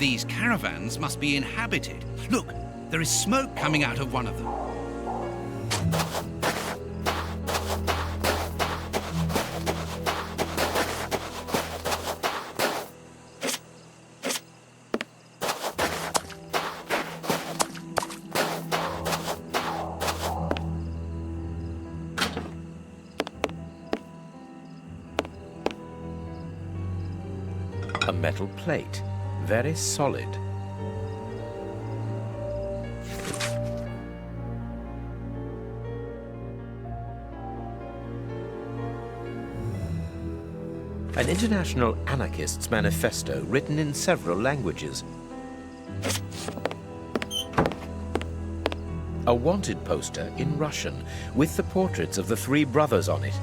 These caravans must be inhabited. Look, there is smoke coming out of one of them. A metal plate, very solid. An international anarchist's manifesto written in several languages. A wanted poster in Russian with the portraits of the three brothers on it.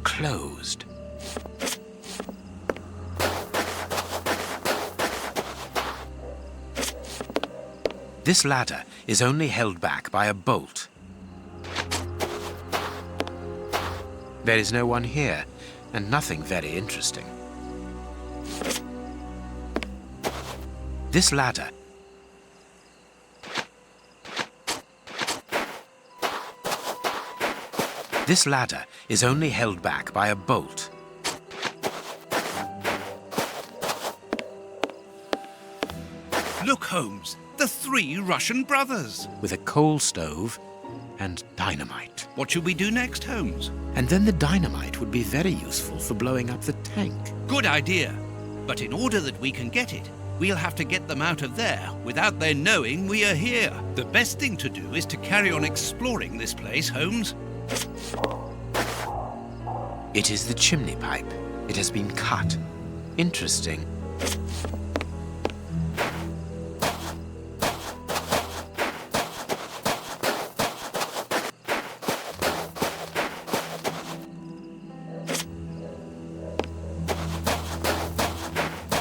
Closed. This ladder is only held back by a bolt. There is no one here, and nothing very interesting. This ladder is only held back by a bolt. Look, Holmes, the three Russian brothers. With a coal stove and dynamite. What should we do next, Holmes? And then the dynamite would be very useful for blowing up the tank. Good idea. But in order that we can get it, we'll have to get them out of there without their knowing we are here. The best thing to do is to carry on exploring this place, Holmes. It is the chimney pipe. It has been cut. Interesting.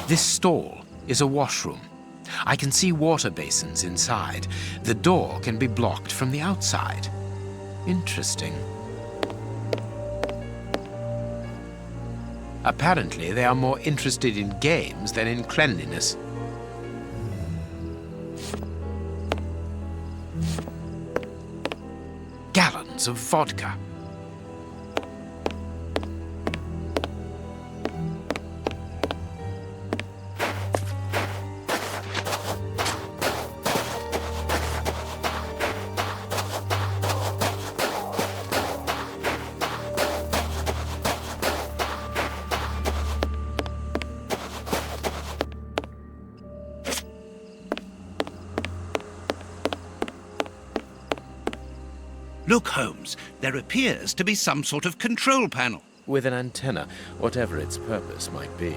This stall is a washroom. I can see water basins inside. The door can be blocked from the outside. Interesting. Apparently, they are more interested in games than in cleanliness. Gallons of vodka. Look, Holmes, there appears to be some sort of control panel. With an antenna, whatever its purpose might be.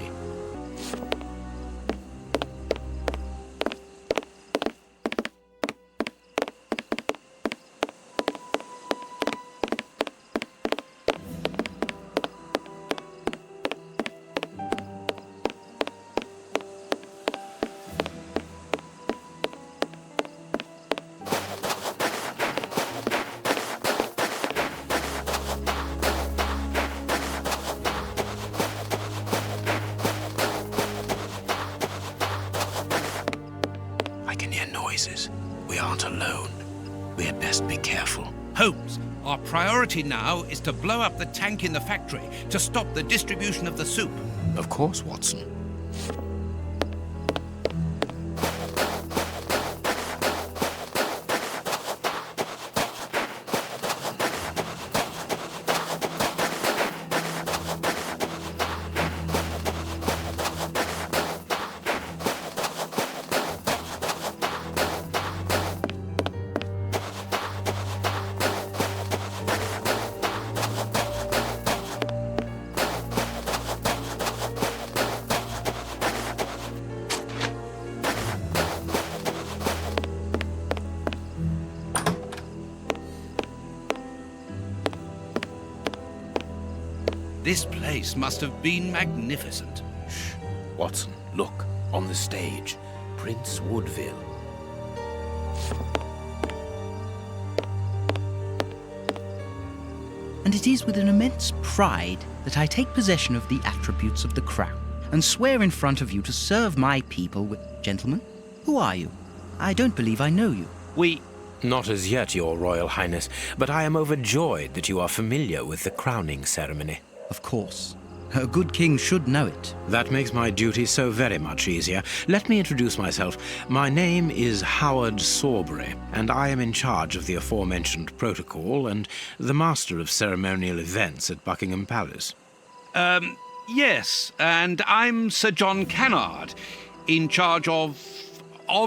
We aren't alone. We had best be careful. Holmes, our priority now is to blow up the tank in the factory to stop the distribution of the soup. Of course, Watson. This place must have been magnificent. Shh. Watson, look, on the stage. Prince Woodville. And it is with an immense pride that I take possession of the attributes of the crown and swear in front of you to serve my people with... Gentlemen, who are you? I don't believe I know you. We... Not as yet, Your Royal Highness, but I am overjoyed that you are familiar with the crowning ceremony. Of course. A good king should know it. That makes my duty so very much easier. Let me introduce myself. My name is Howard Sawbury, and I am in charge of the aforementioned protocol and the master of ceremonial events at Buckingham Palace. Yes, and I'm Sir John Cannard, in charge of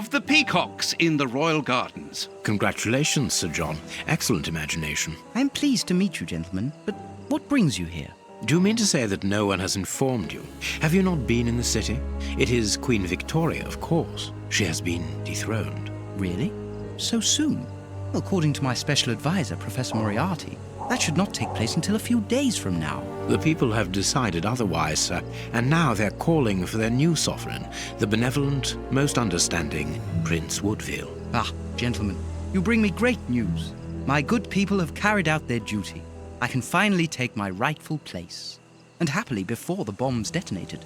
the peacocks in the royal gardens. Congratulations, Sir John. Excellent imagination. I'm pleased to meet you, gentlemen, but what brings you here? Do you mean to say that no one has informed you? Have you not been in the city? It is Queen Victoria, of course. She has been dethroned. Really? So soon? According to my special advisor, Professor Moriarty, that should not take place until a few days from now. The people have decided otherwise, sir, and now they're calling for their new sovereign, the benevolent, most understanding Prince Woodville. Ah, gentlemen, you bring me great news. My good people have carried out their duty. I can finally take my rightful place, and happily before the bombs detonated.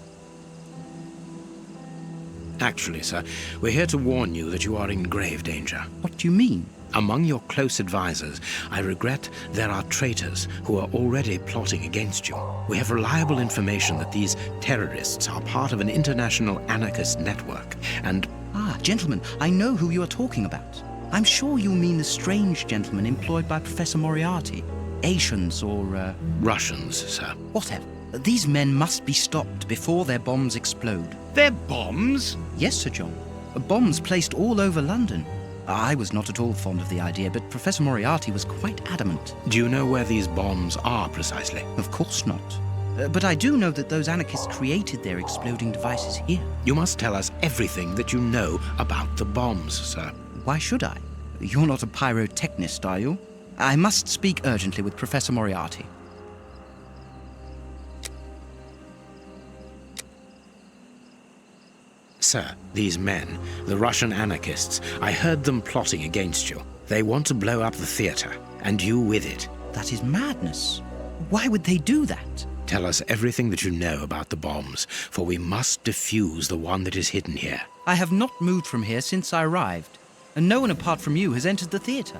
Actually, sir, we're here to warn you that you are in grave danger. What do you mean? Among your close advisors, I regret there are traitors who are already plotting against you. We have reliable information that these terrorists are part of an international anarchist network, and... Ah, gentlemen, I know who you are talking about. I'm sure you mean the strange gentleman employed by Professor Moriarty. Asians or, Russians, sir. whatever. These men must be stopped before their bombs explode. They're bombs? Yes, Sir John. Bombs placed all over London. I was not at all fond of the idea, but Professor Moriarty was quite adamant. Do you know where these bombs are precisely? Of course not. But I do know that those anarchists created their exploding devices here. You must tell us everything that you know about the bombs, sir. Why should I? You're not a pyrotechnist, are you? I must speak urgently with Professor Moriarty. Sir, these men, the Russian anarchists, I heard them plotting against you. They want to blow up the theater, and you with it. That is madness. Why would they do that? Tell us everything that you know about the bombs, for we must defuse the one that is hidden here. I have not moved from here since I arrived, and no one apart from you has entered the theater.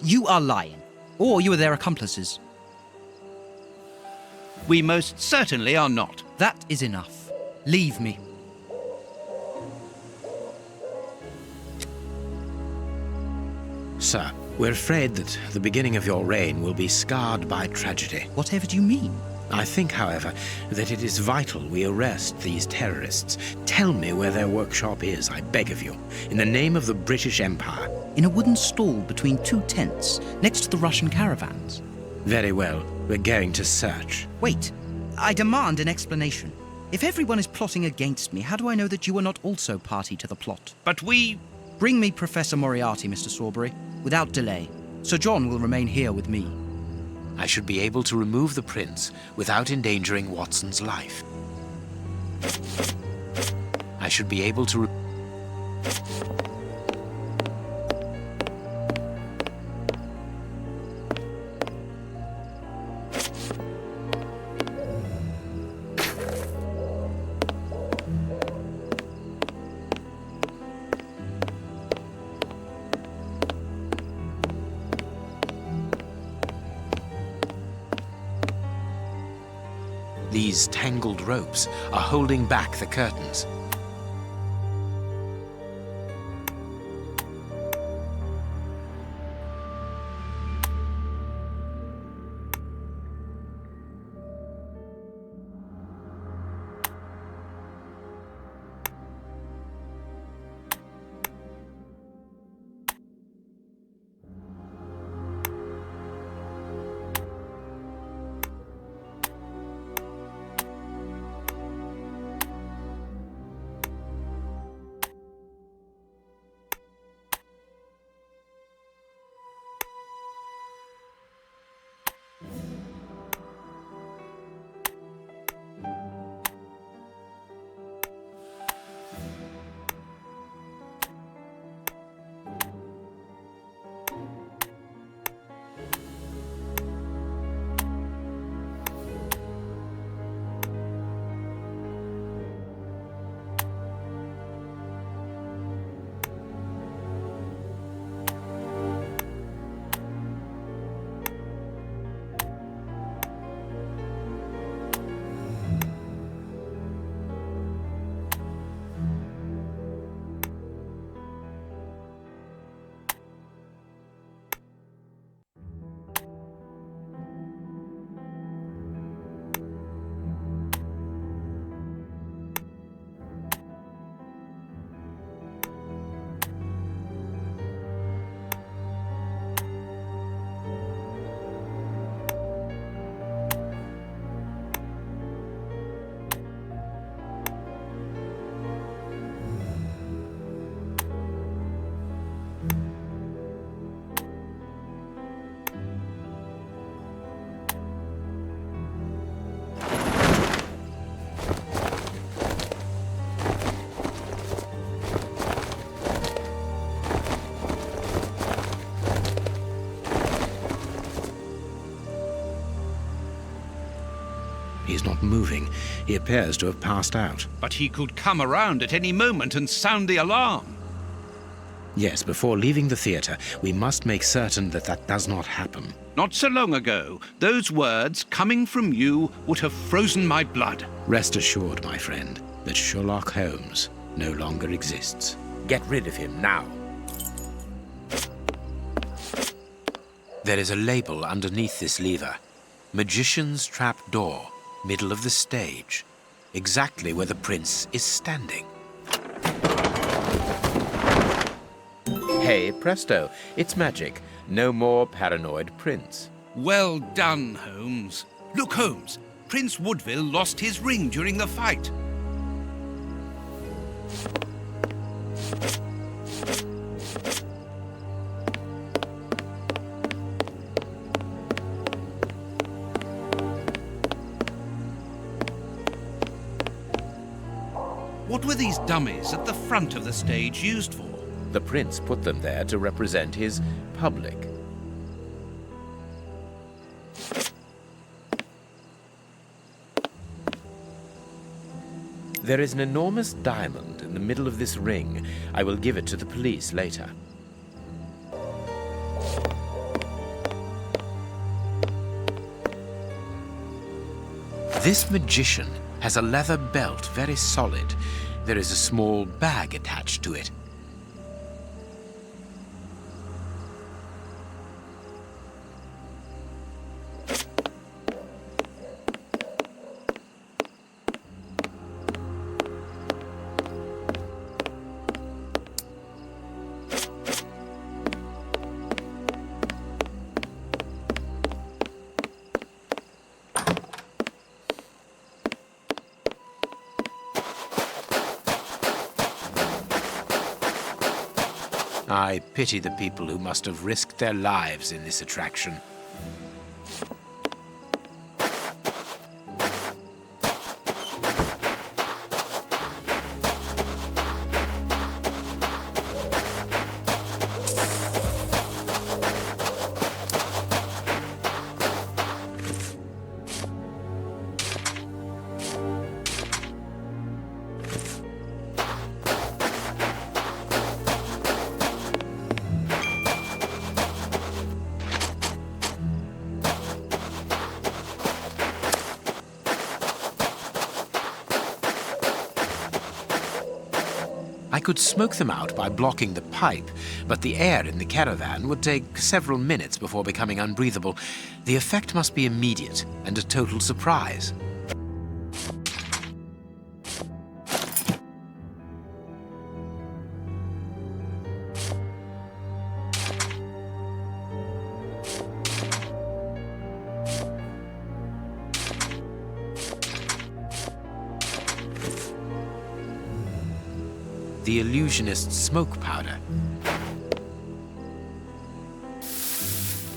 You are lying, or you are their accomplices. We most certainly are not. That is enough. Leave me. Sir, we're afraid that the beginning of your reign will be scarred by tragedy. Whatever do you mean? I think, however, that it is vital we arrest these terrorists. Tell me where their workshop is, I beg of you, in the name of the British Empire. In a wooden stall between two tents, next to the Russian caravans. Very well, we're going to search. Wait, I demand an explanation. If everyone is plotting against me, how do I know that you are not also party to the plot? But we... Bring me Professor Moriarty, Mr. Sawbury, without delay. Sir John will remain here with me. I should be able to remove the prince without endangering Watson's life. I should be able to... These tangled ropes are holding back the curtains. He's not moving. He appears to have passed out. But he could come around at any moment and sound the alarm. Yes, before leaving the theatre, we must make certain that that does not happen. Not so long ago, those words coming from you would have frozen my blood. Rest assured, my friend, that Sherlock Holmes no longer exists. Get rid of him now. There is a label underneath this lever. Magician's Trap Door, middle of the stage. Exactly where the prince is standing. Hey, presto, it's magic. No more paranoid prince. Well done, Holmes. Look, Holmes, Prince Woodville lost his ring during the fight. What were these dummies at the front of the stage used for? The prince put them there to represent his public. There is an enormous diamond in the middle of this ring. I will give it to the police later. This magician has a leather belt, very solid. There is a small bag attached to it. I pity the people who must have risked their lives in this attraction. I could smoke them out by blocking the pipe, but the air in the caravan would take several minutes before becoming unbreathable. The effect must be immediate and a total surprise. The illusionist's smoke powder.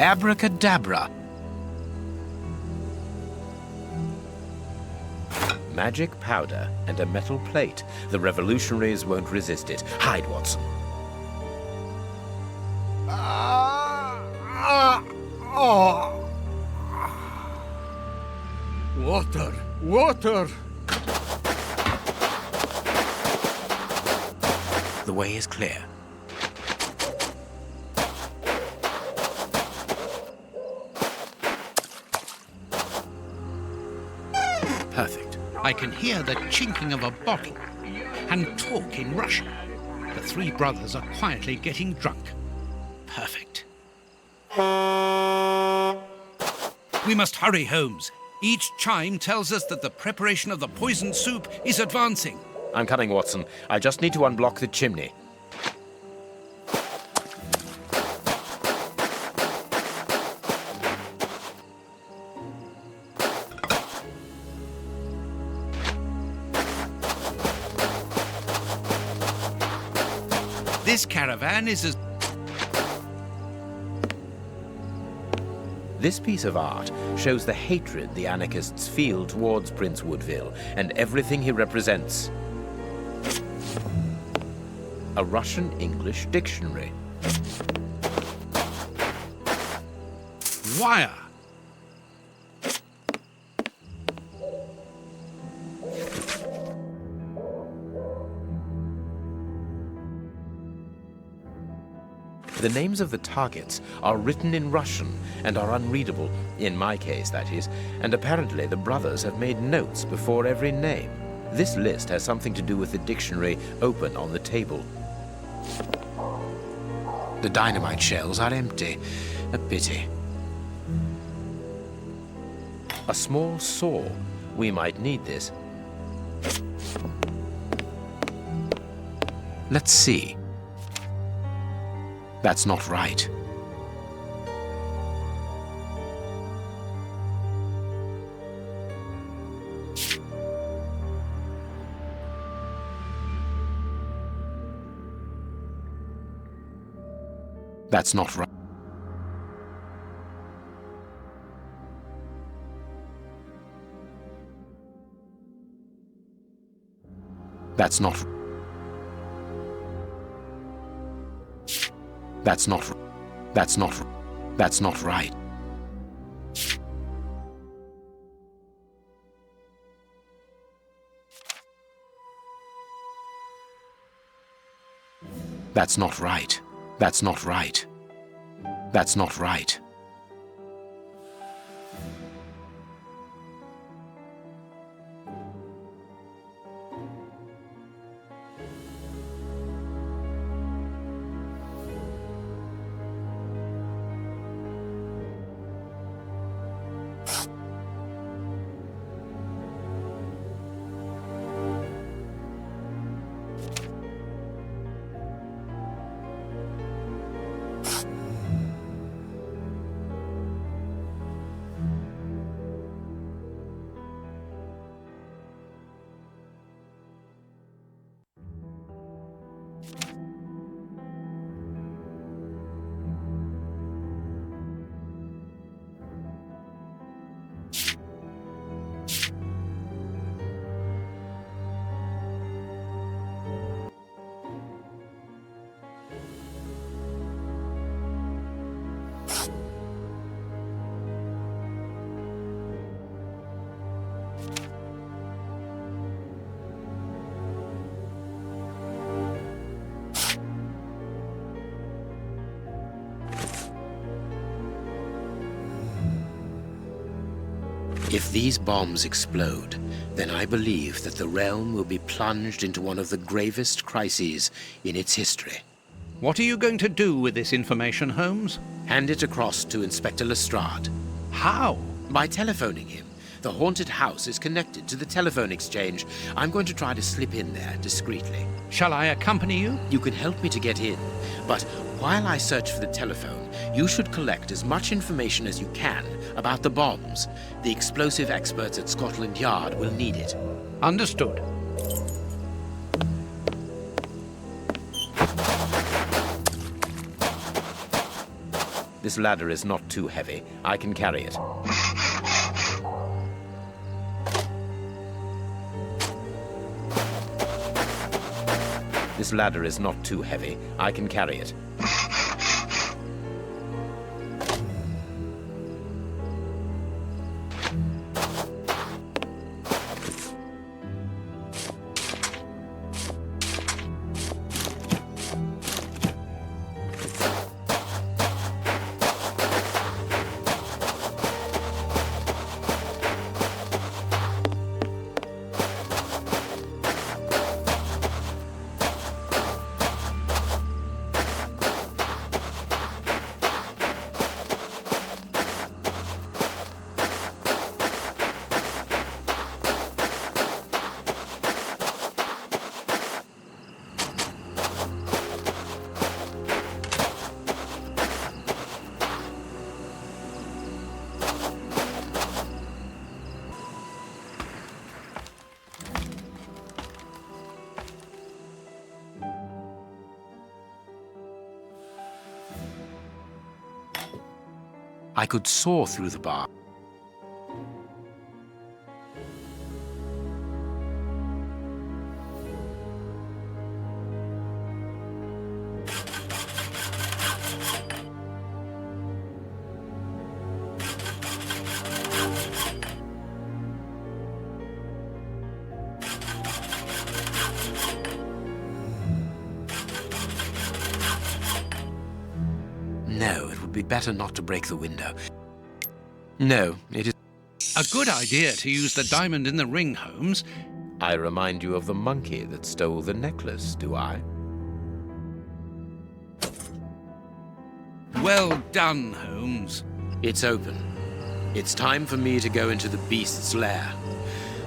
Abracadabra! Magic powder and a metal plate. The revolutionaries won't resist it. Hide, Watson. Water! Water! The way is clear. Perfect. I can hear the chinking of a bottle and talk in Russian. The three brothers are quietly getting drunk. Perfect. We must hurry, Holmes. Each chime tells us that the preparation of the poisoned soup is advancing. I'm coming, Watson. I just need to unblock the chimney. This caravan is as... This piece of art shows the hatred the anarchists feel towards Prince Woodville and everything he represents. A Russian-English dictionary. Wire. The names of the targets are written in Russian and are unreadable, in my case, that is, and apparently the brothers have made notes before every name. This list has something to do with the dictionary open on the table. The dynamite shells are empty. A pity. A small saw. We might need this. Let's see. That's not right. That's not right. That's not. That's not. That's not. That's not right. That's not right. That's not right. That's not right. If these bombs explode, then I believe that the realm will be plunged into one of the gravest crises in its history. What are you going to do with this information, Holmes? Hand it across to Inspector Lestrade. How? By telephoning him. The haunted house is connected to the telephone exchange. I'm going to try to slip in there discreetly. Shall I accompany you? You can help me to get in, but while I search for the telephone, you should collect as much information as you can about the bombs. The explosive experts at Scotland Yard will need it. Understood. This ladder is not too heavy. I can carry it. This ladder is not too heavy. I can carry it. I could saw through the bar. be better not to break the window. No, it is... A good idea to use the diamond in the ring, Holmes. I remind you of the monkey that stole the necklace, do I? Well done, Holmes. It's open. It's time for me to go into the beast's lair.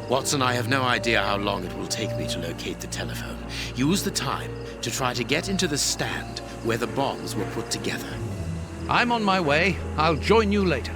Watson, I have no idea how long it will take me to locate the telephone. Use the time to try to get into the stand where the bombs were put together. I'm on my way. I'll join you later.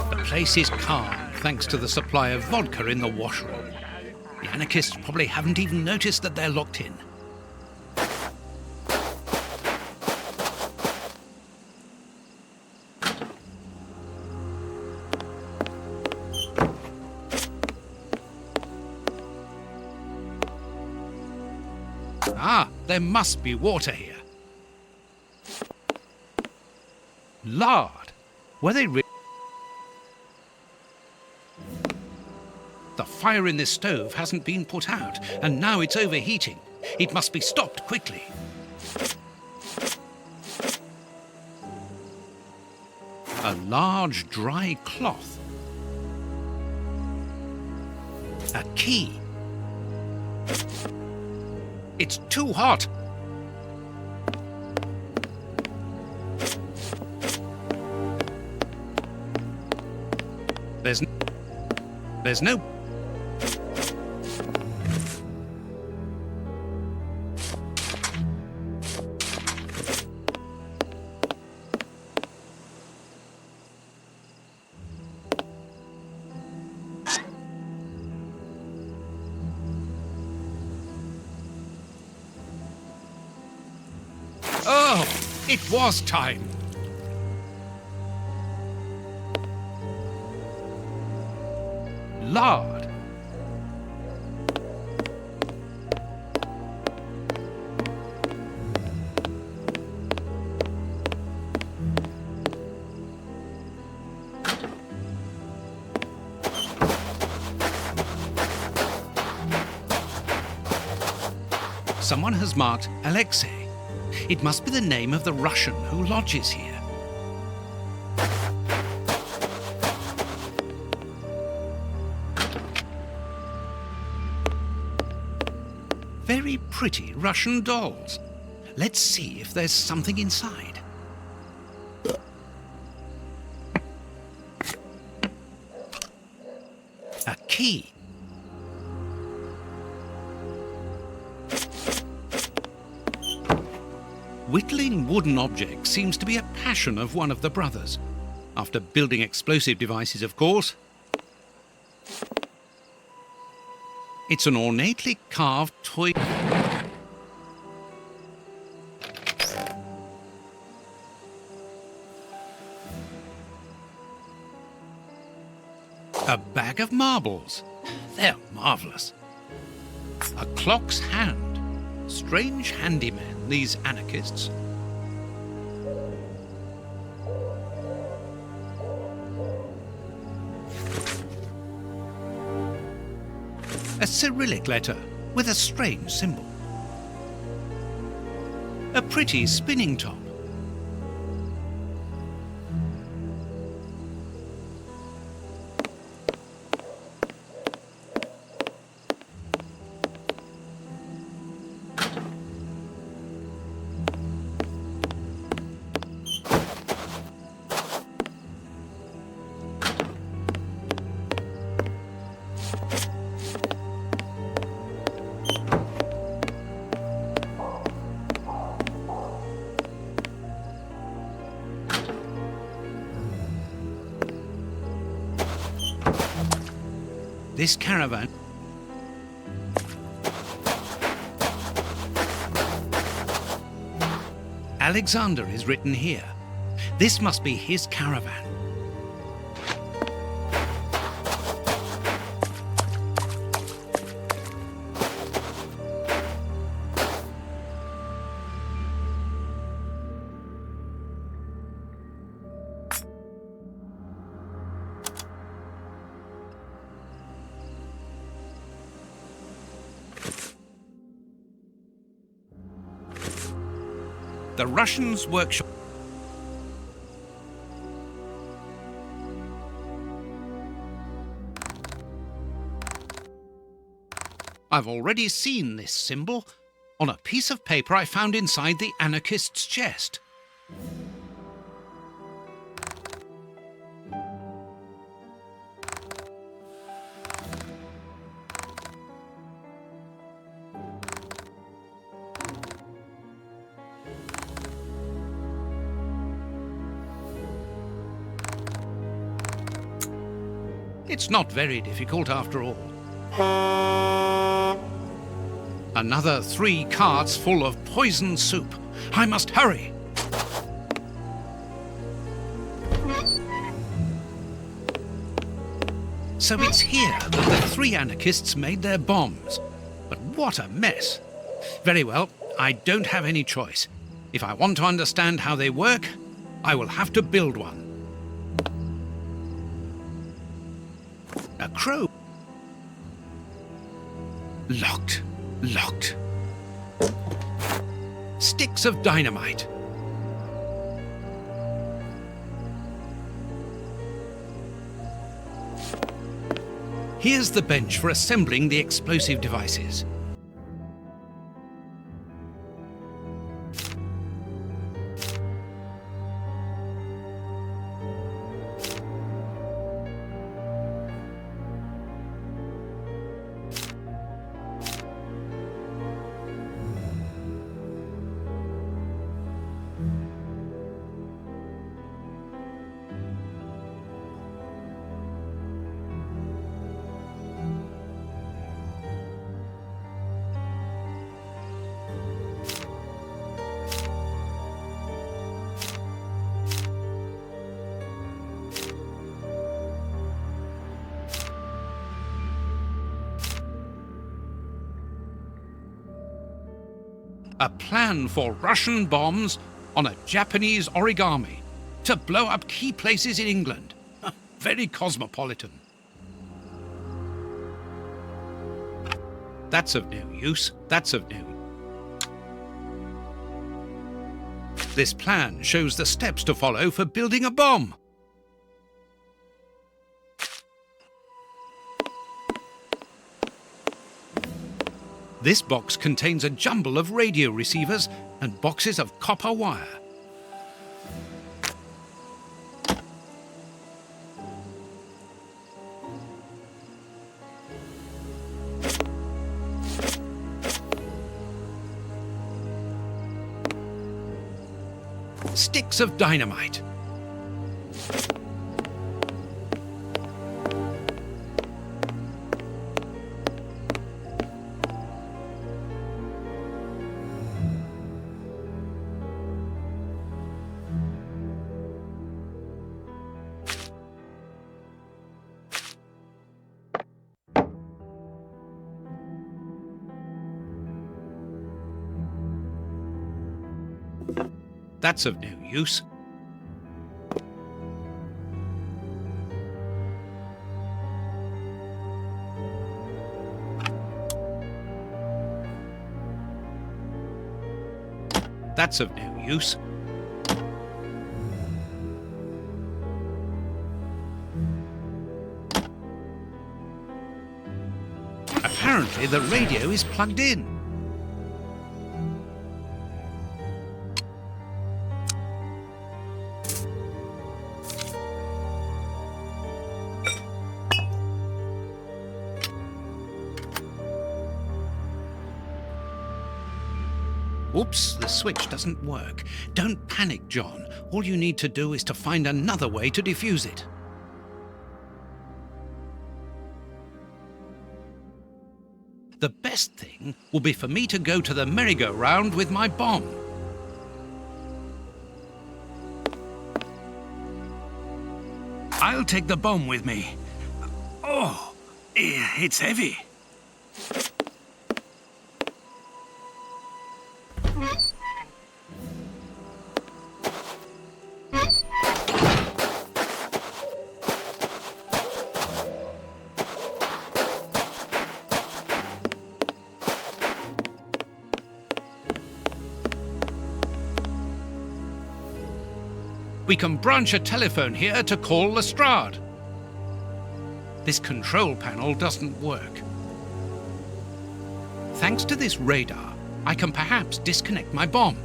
The place is calm, thanks to the supply of vodka in the washroom. The anarchists probably haven't even noticed that they're locked in. Ah, there must be water here. Lard. Were they really? The fire in this stove hasn't been put out, and now it's overheating. It must be stopped quickly. A large dry cloth. A key. It's too hot. There's no... Oh, it was time. Lard. Someone has marked Alexei. It must be the name of the Russian who lodges here. Very pretty Russian dolls. Let's see if there's something inside. A key. Whittling wooden objects seems to be a passion of one of the brothers. After building explosive devices, of course. It's an ornately carved toy. A bag of marbles. They're marvellous. A clock's hand. Strange handymen, these anarchists. A Cyrillic letter with a strange symbol. A pretty spinning top. This caravan. Alexander is written here. This must be his caravan. The Russians workshop. I've already seen this symbol on a piece of paper I found inside the anarchist's chest. It's not very difficult after all. Another 3 carts full of poison soup. I must hurry. So it's here that the 3 anarchists made their bombs. But what a mess. Very well, I don't have any choice. If I want to understand how they work, I will have to build one. A crow. Locked. Locked. Sticks of dynamite. Here's the bench for assembling the explosive devices. A plan for Russian bombs on a Japanese origami to blow up key places in England. Very cosmopolitan. That's of no use. That's of no use. This plan shows the steps to follow for building a bomb. This box contains a jumble of radio receivers and boxes of copper wire. Sticks of dynamite. That's of no use. That's of no use. Apparently the radio is plugged in. Oops, the switch doesn't work. Don't panic, John. All you need to do is to find another way to defuse it. The best thing will be for me to go to the merry-go-round with my bomb. I'll take the bomb with me. Oh, it's heavy. we can branch a telephone here to call Lestrade. This control panel doesn't work. Thanks to this radar, I can perhaps disconnect my bomb.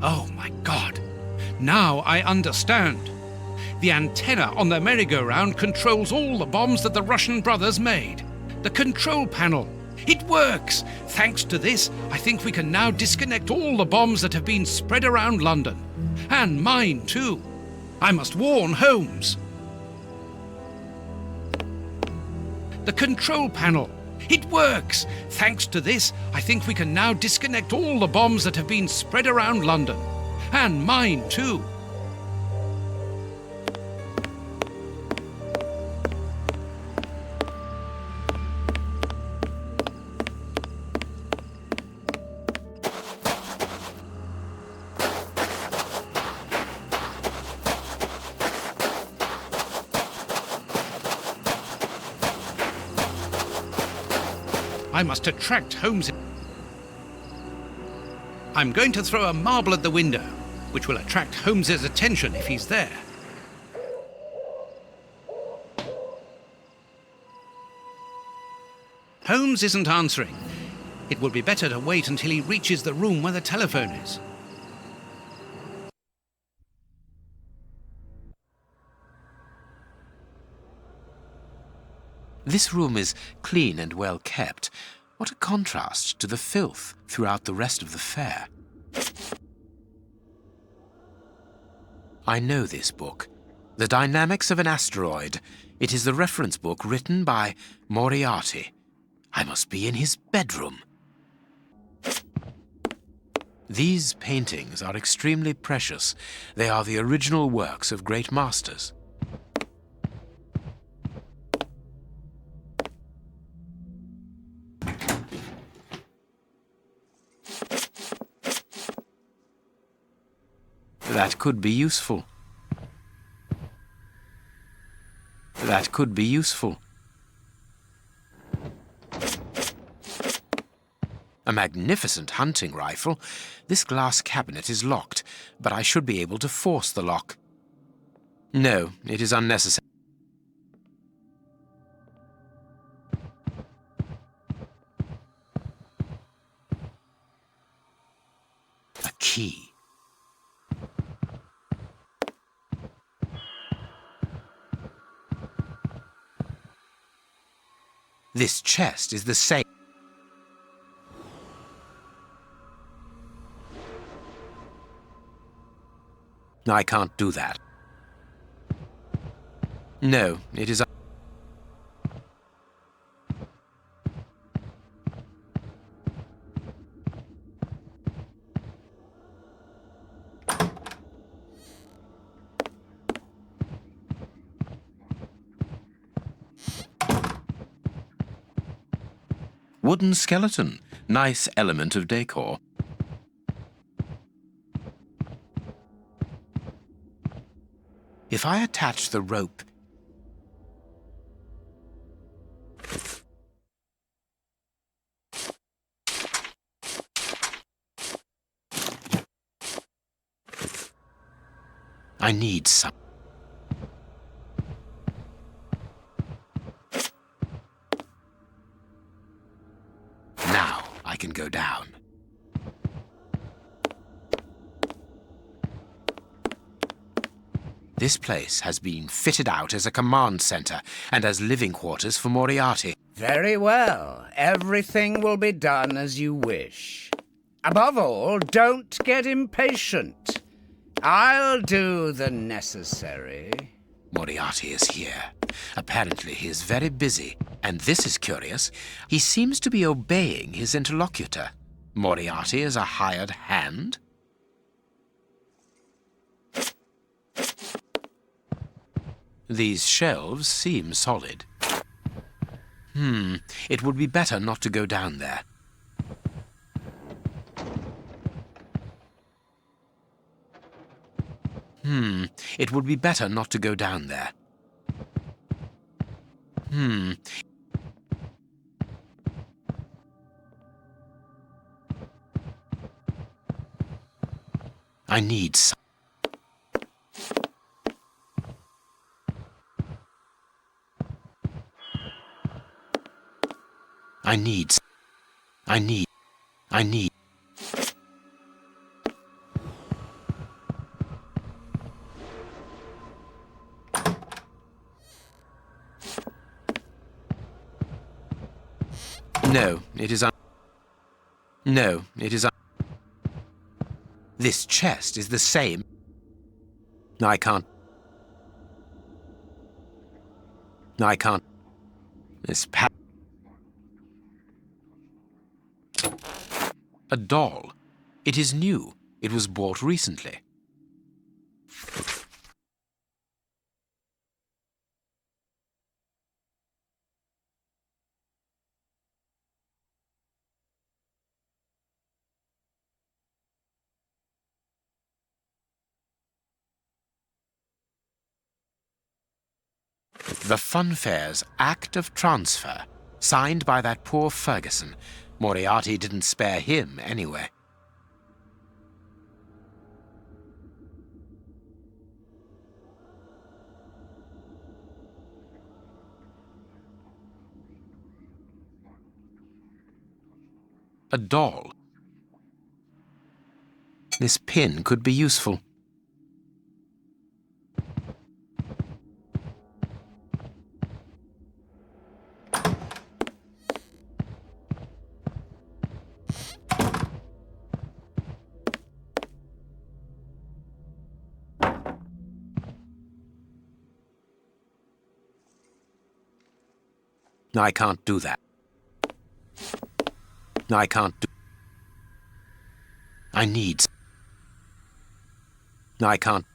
Oh my God! Now I understand. The antenna on the merry-go-round controls all the bombs that the Russian brothers made. The control panel. It works! Thanks to this, I think we can now disconnect all the bombs that have been spread around London. And mine too. I must warn Holmes. The control panel. It works! Thanks to this, I think we can now disconnect all the bombs that have been spread around London. And mine too. I must attract Holmes. I'm going to throw a marble at the window, which will attract Holmes's attention if he's there. Holmes isn't answering. It would be better to wait until he reaches the room where the telephone is. This room is clean and well kept. What a contrast to the filth throughout the rest of the fair. I know this book, The Dynamics of an Asteroid. It is the reference book written by Moriarty. I must be in his bedroom. These paintings are extremely precious. They are the original works of great masters. That could be useful. That could be useful. A magnificent hunting rifle. This glass cabinet is locked, but I should be able to force the lock. No, it is unnecessary. A key. This chest is the same. I can't do that. No, it is... Wooden skeleton. Nice element of decor. If I attach the rope... I need some... Now I can go down. This place has been fitted out as a command center and as living quarters for Moriarty. Very well. Everything will be done as you wish. Above all, don't get impatient. I'll do the necessary. Moriarty is here. Apparently he is very busy, and this is curious. He seems to be obeying his interlocutor. Moriarty is a hired hand? These shelves seem solid. It would be better not to go down there. It would be better not to go down there. I need some. I need. No, it is No, it is This chest is the same. I can't. This A doll. It is new. It was bought recently. The Funfair's Act of Transfer, signed by that poor Ferguson. Moriarty didn't spare him anyway. A doll. This pin could be useful. I can't do that. I can't do. I need. I can't.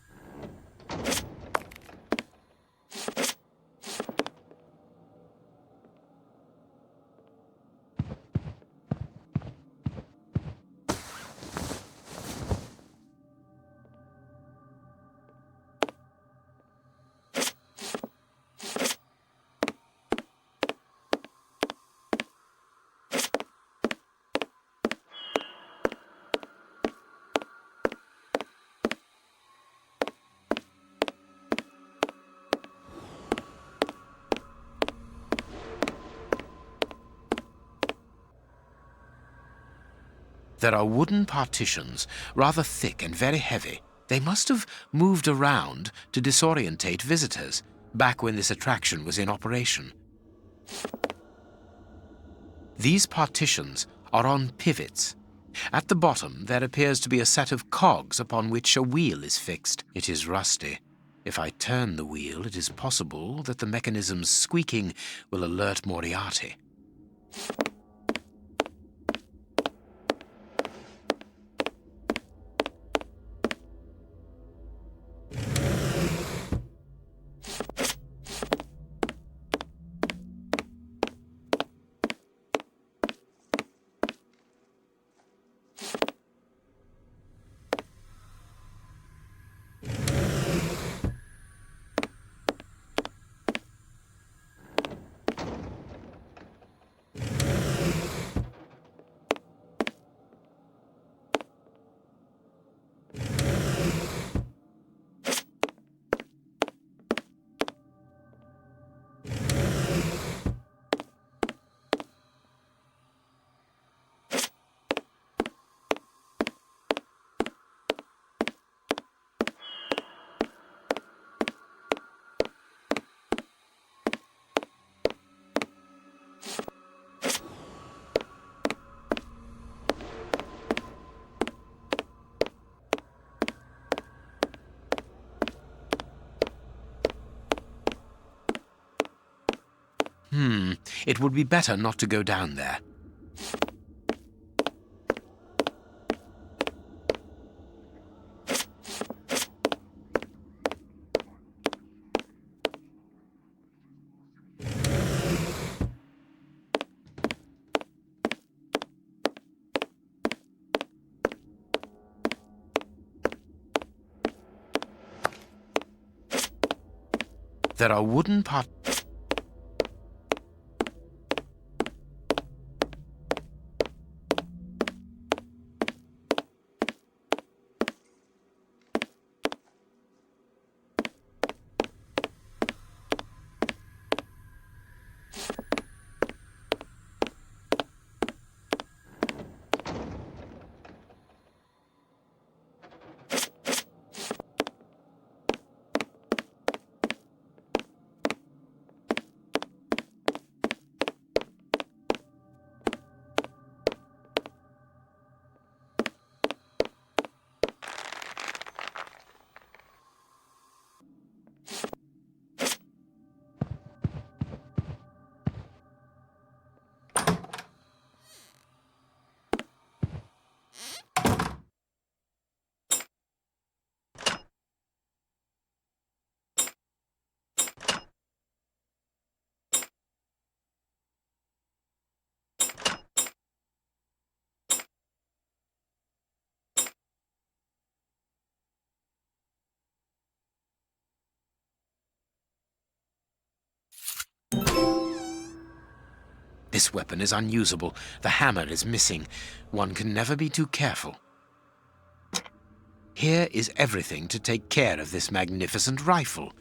There are wooden partitions, rather thick and very heavy. They must have moved around to disorientate visitors back when this attraction was in operation. These partitions are on pivots. At the bottom, there appears to be a set of cogs upon which a wheel is fixed. It is rusty. If I turn the wheel, it is possible that the mechanism's squeaking will alert Moriarty. It would be better not to go down there. There are wooden parts. This weapon is unusable. The hammer is missing. One can never be too careful. Here is everything to take care of this magnificent rifle.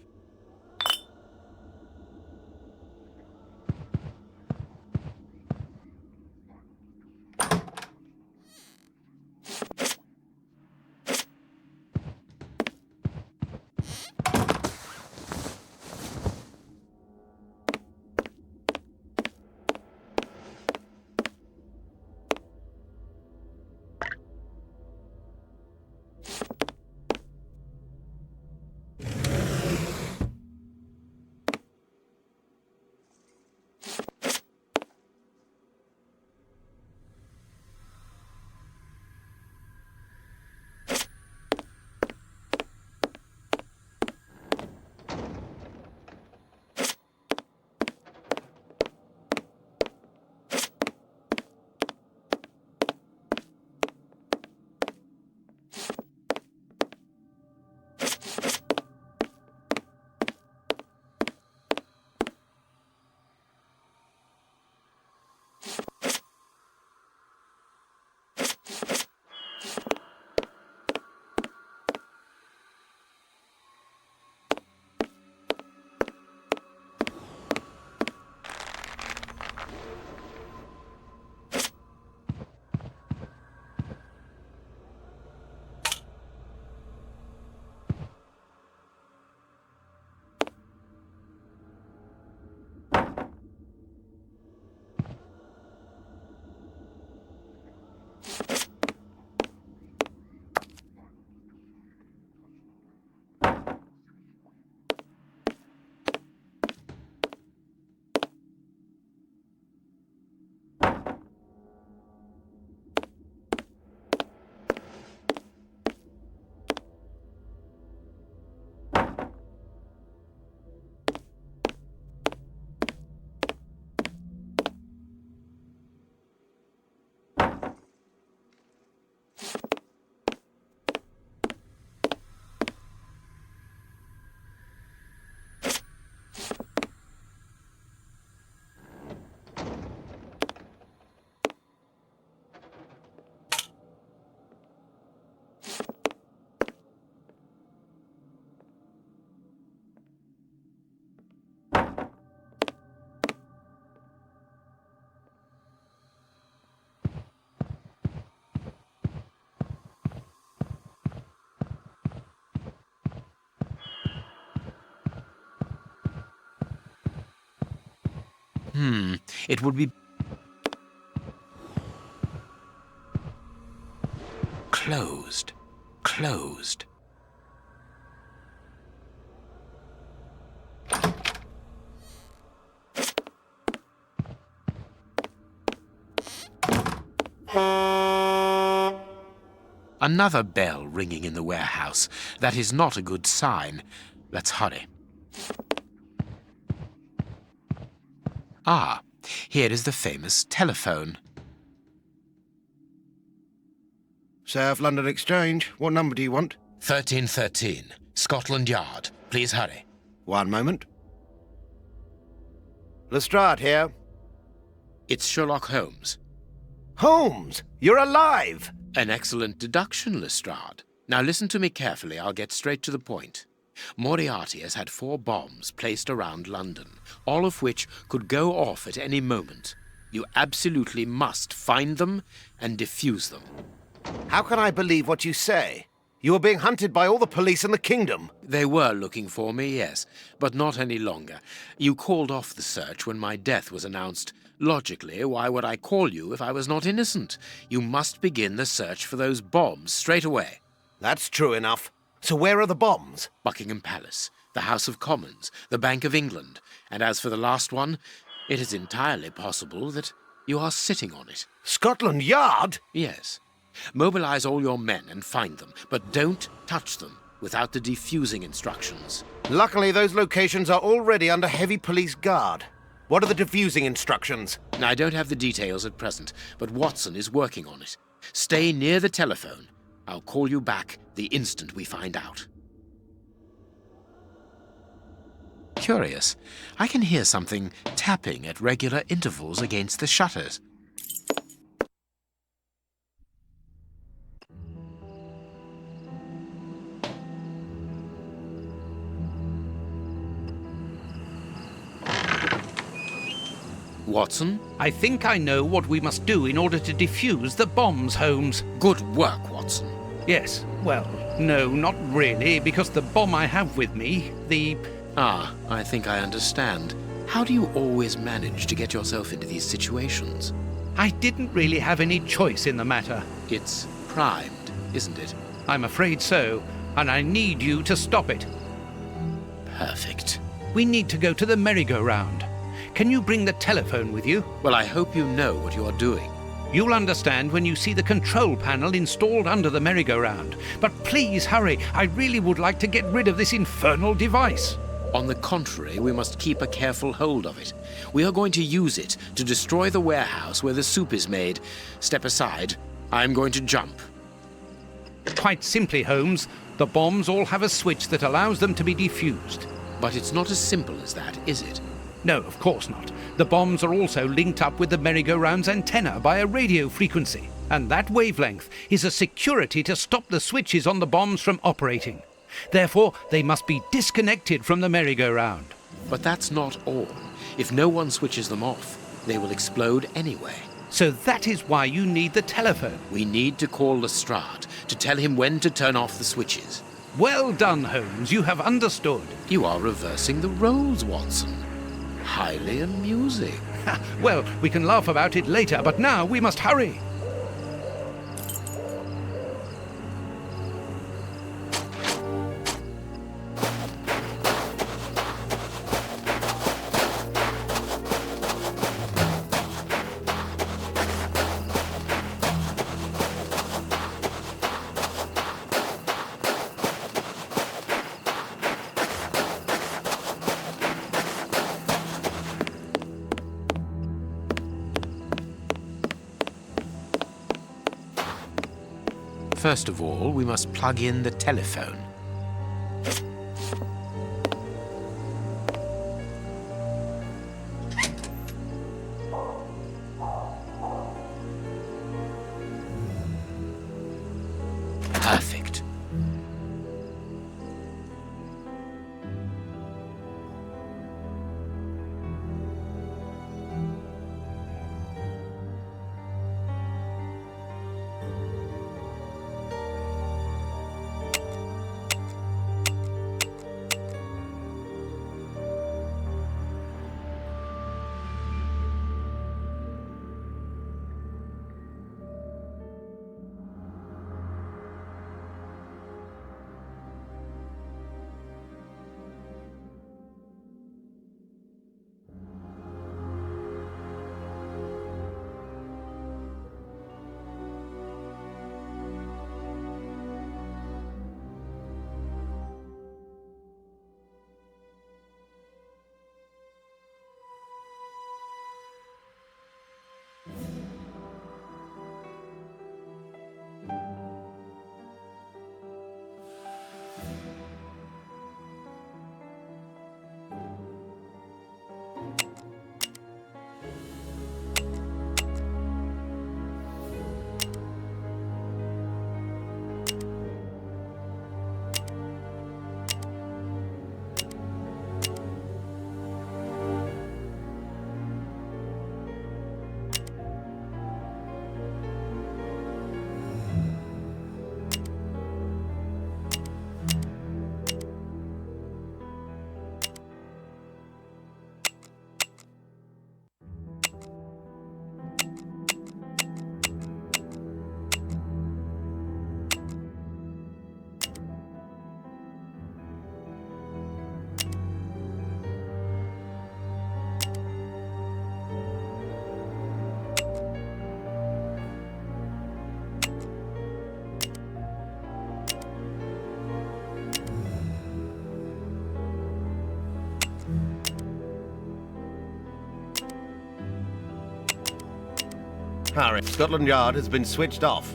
It would be... Closed. Closed. Another bell ringing in the warehouse. That is not a good sign. Let's hurry. Ah, here is the famous telephone. South London Exchange. What number do you want? 1313, Scotland Yard. Please hurry. One moment. Lestrade here. It's Sherlock Holmes. Holmes, you're alive! An excellent deduction, Lestrade. Now listen to me carefully. I'll get straight to the point. Moriarty has had 4 bombs placed around London, all of which could go off at any moment. You absolutely must find them and defuse them. How can I believe what you say? You are being hunted by all the police in the kingdom. They were looking for me, yes, but not any longer. You called off the search when my death was announced. Logically, why would I call you if I was not innocent? You must begin the search for those bombs straight away. That's true enough. So where are the bombs? Buckingham Palace, the House of Commons, the Bank of England. And as for the last one, it is entirely possible that you are sitting on it. Scotland Yard? Yes. Mobilize all your men and find them, but don't touch them without the defusing instructions. Luckily, those locations are already under heavy police guard. What are the defusing instructions? I don't have the details at present, but Watson is working on it. Stay near the telephone. I'll call you back the instant we find out. Curious. I can hear something tapping at regular intervals against the shutters. Watson? I think I know what we must do in order to defuse the bombs, Holmes. Good work, Watson. Yes, well, no, not really, because the bomb I have with me, I think I understand. How do you always manage to get yourself into these situations? I didn't really have any choice in the matter. It's primed, isn't it? I'm afraid so, and I need you to stop it. Perfect. We need to go to the merry-go-round. Can you bring the telephone with you? Well, I hope you know what you are doing. You'll understand when you see the control panel installed under the merry-go-round. But please hurry. I really would like to get rid of this infernal device. On the contrary, we must keep a careful hold of it. We are going to use it to destroy the warehouse where the soup is made. Step aside. I'm going to jump. Quite simply, Holmes, the bombs all have a switch that allows them to be defused. But it's not as simple as that, is it? No, of course not. The bombs are also linked up with the merry-go-round's antenna by a radio frequency, and that wavelength is a security to stop the switches on the bombs from operating. Therefore, they must be disconnected from the merry-go-round. But that's not all. If no one switches them off, they will explode anyway. So that is why you need the telephone. We need to call Lestrade to tell him when to turn off the switches. Well done, Holmes. You have understood. You are reversing the roles, Watson. Highly amusing. Well, we can laugh about it later, but now we must hurry. First of all, we must plug in the telephone. Perfect. Harry, Scotland Yard has been switched off.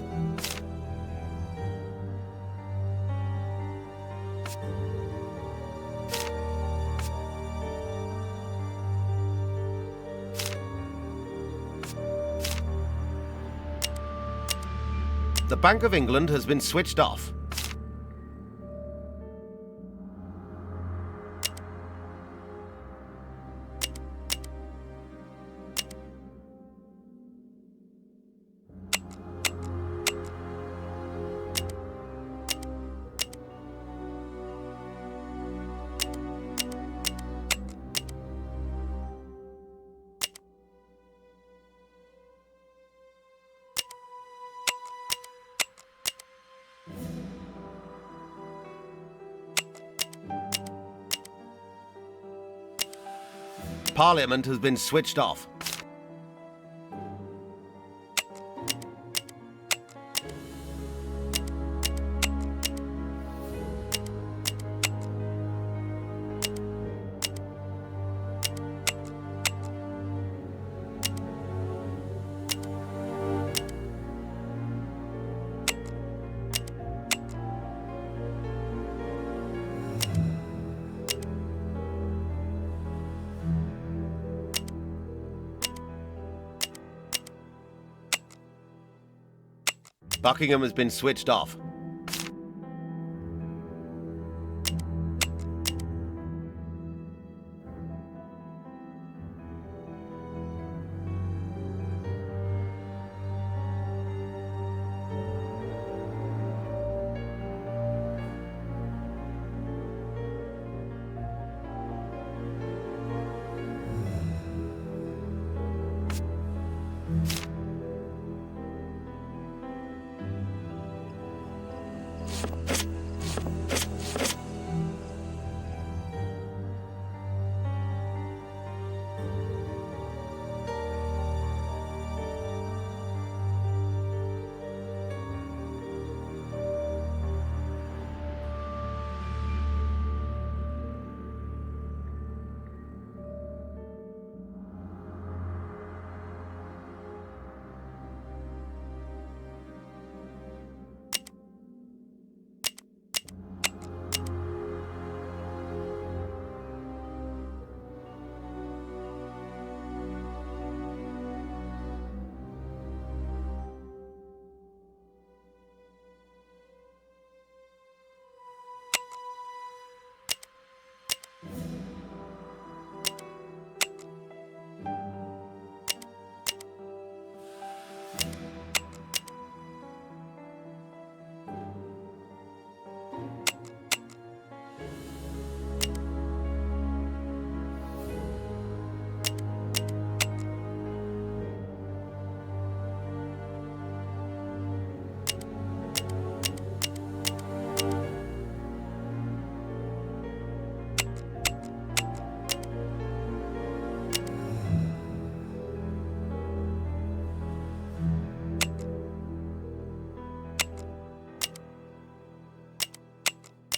The Bank of England has been switched off. Parliament has been switched off. Buckingham has been switched off.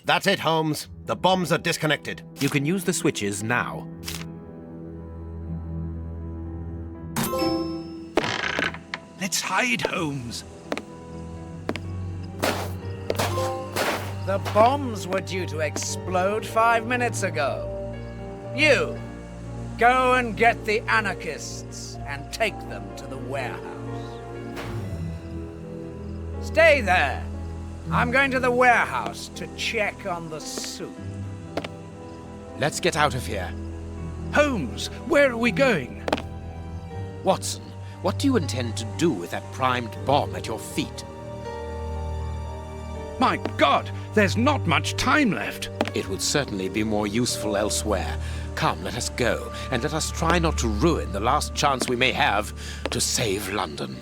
That's it, Holmes. The bombs are disconnected. You can use the switches now. Let's hide, Holmes. The bombs were due to explode 5 minutes ago. You, go and get the anarchists and take them to the warehouse. Stay there. I'm going to the warehouse to check on the soup. Let's get out of here. Holmes, where are we going? Watson, what do you intend to do with that primed bomb at your feet? My God, there's not much time left. It would certainly be more useful elsewhere. Come, let us go, and let us try not to ruin the last chance we may have to save London.